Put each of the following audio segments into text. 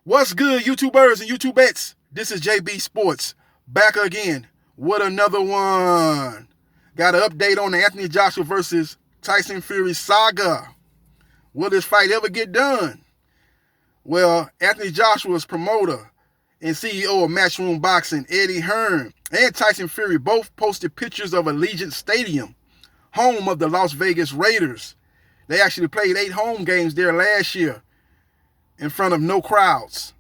What's good, YouTubers and YouTubettes? This is JBsports back again with another one. Got an update on the Anthony Joshua versus Tyson Fury saga. Will this fight ever get done? Well, Anthony Joshua's promoter and CEO of Matchroom Boxing, Eddie Hearn, and Tyson Fury both posted pictures of Allegiant Stadium, home of the Las Vegas Raiders. They actually played 8 home games there last year in front of no crowds.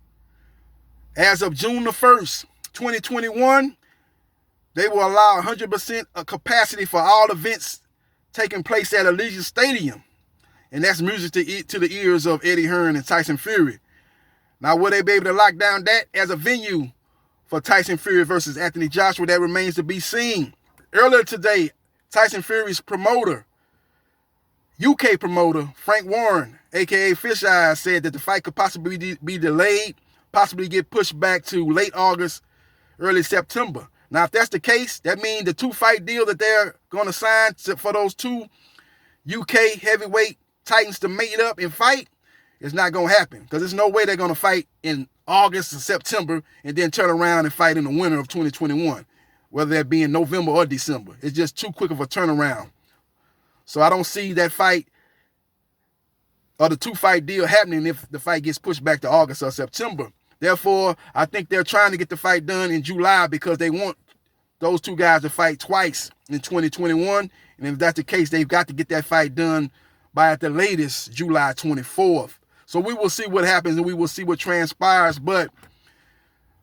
As of June the 1st, 2021, they will allow 100% of capacity for all events taking place at Allegiant Stadium. And that's music to the ears of Eddie Hearn and Tyson Fury. Now, will they be able to lock down that as a venue for Tyson Fury versus Anthony Joshua? That remains to be seen. Earlier today, Tyson Fury's promoter, UK promoter, Frank Warren, a.k.a. Fish Eyes, said that the fight could possibly be delayed, possibly get pushed back to late August, early September. Now, if that's the case, that means the 2-fight deal that they're going to sign for those 2 UK heavyweight titans to mate up and fight is not going to happen, because there's no way they're going to fight in August or September and then turn around and fight in the winter of 2021, whether that be in November or December. It's just too quick of a turnaround. So I don't see that fight or the 2-fight deal happening if the fight gets pushed back to August or September. Therefore, I think they're trying to get the fight done in July because they want those 2 guys to fight twice in 2021. And if that's the case, they've got to get that fight done by at the latest July 24th. So we will see what happens and we will see what transpires. But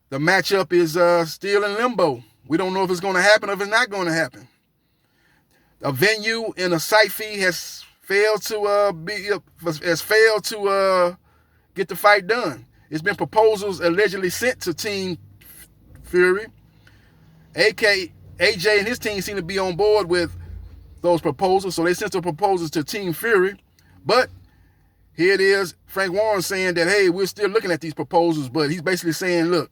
the matchup is still in limbo. We don't know if it's going to happen or if it's not going to happen. A venue and a site fee has failed to get the fight done. It's been proposals allegedly sent to Team Fury. AJ and his team seem to be on board with those proposals, so they sent the proposals to Team Fury. But here it is, Frank Warren saying that, hey, we're still looking at these proposals, but he's basically saying, look,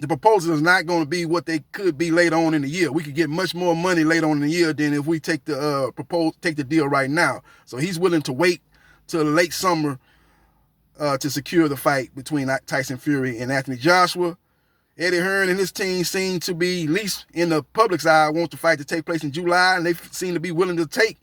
the proposal is not going to be what they could be later on in the year. We could get much more money later on in the year than if we take the deal right now. So he's willing to wait till late summer to secure the fight between Tyson Fury and Anthony Joshua. Eddie Hearn and his team seem to be, at least in the public's eye, want the fight to take place in July, and they seem to be willing to take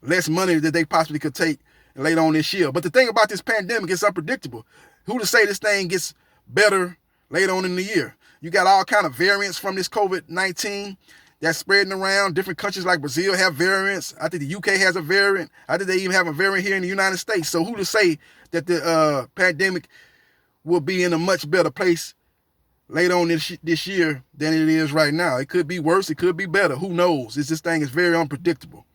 less money than they possibly could take later on this year. But the thing about this pandemic, it's unpredictable. Who to say this thing gets better later on in the year? You got all kind of variants from this COVID-19 that's spreading around. Different countries like Brazil have variants. I think the UK has a variant. I think they even have a variant here in the United States. So who to say that the pandemic will be in a much better place later on this year than it is right now? It could be worse. It could be better. Who knows? This thing is very unpredictable.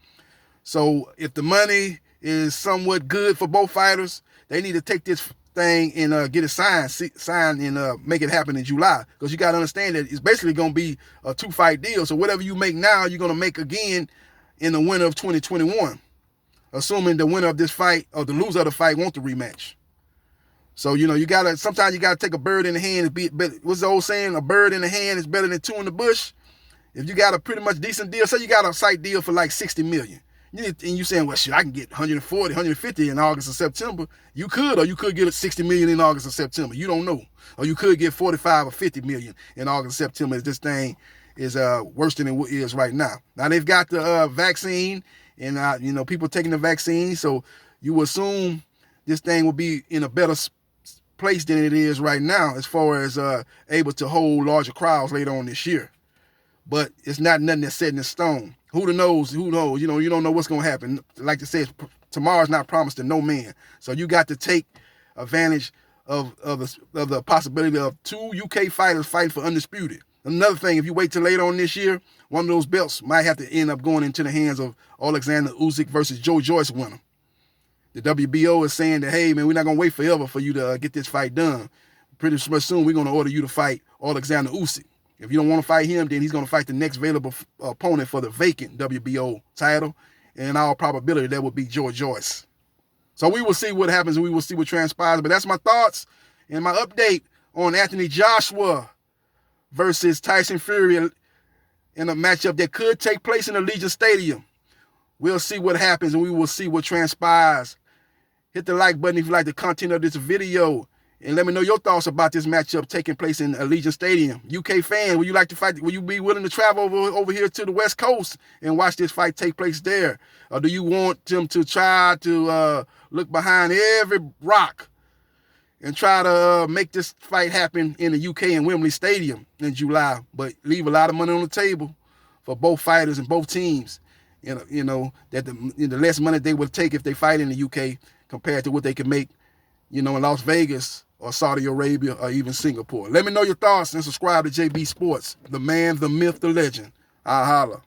So if the money is somewhat good for both fighters, they need to take this thing and get it signed and make it happen in July. Because you got to understand that it's basically going to be a 2-fight deal. So whatever you make now, you're going to make again in the winter of 2021, assuming the winner of this fight or the loser of the fight wants the rematch. So, sometimes you got to take a bird in the hand. What's the old saying? A bird in the hand is better than 2 in the bush. If you got a pretty much decent deal, say you got a site deal for like $60 million. And you saying, well, shit, I can get 140, 150 in August or September. You could get $60 million in August or September. You don't know. Or you could get 45 or 50 million in August or September if this thing is worse than it is right now. Now, they've got the vaccine and, people taking the vaccine. So you assume this thing will be in a better place than it is right now as far as able to hold larger crowds later on this year. But it's not nothing that's set in stone. Who knows? You don't know what's going to happen. Like I said, tomorrow's not promised to no man. So you got to take advantage of the possibility of 2 UK fighters fighting for undisputed. Another thing, if you wait till later on this year, one of those belts might have to end up going into the hands of Alexander Usyk versus Joe Joyce winner. The WBO is saying that, hey, man, we're not going to wait forever for you to get this fight done. Pretty much soon, we're going to order you to fight Alexander Usyk. If you don't want to fight him, then he's going to fight the next available opponent for the vacant WBO title. And in all probability, that would be Joe Joyce. So we will see what happens and we will see what transpires. But that's my thoughts and my update on Anthony Joshua versus Tyson Fury in a matchup that could take place in Allegiant Stadium. We'll see what happens and we will see what transpires. Hit the like button if you like the content of this video. And let me know your thoughts about this matchup taking place in Allegiant Stadium. UK fan, would you like to fight? Will you be willing to travel over here to the West Coast and watch this fight take place there? Or do you want them to try to look behind every rock and try to make this fight happen in the UK in Wembley Stadium in July, but leave a lot of money on the table for both fighters and both teams? You know that the less money they would take if they fight in the UK compared to what they can make, in Las Vegas or Saudi Arabia or even Singapore. Let me know your thoughts and subscribe to JB Sports, the man, the myth, the legend. I'll holla.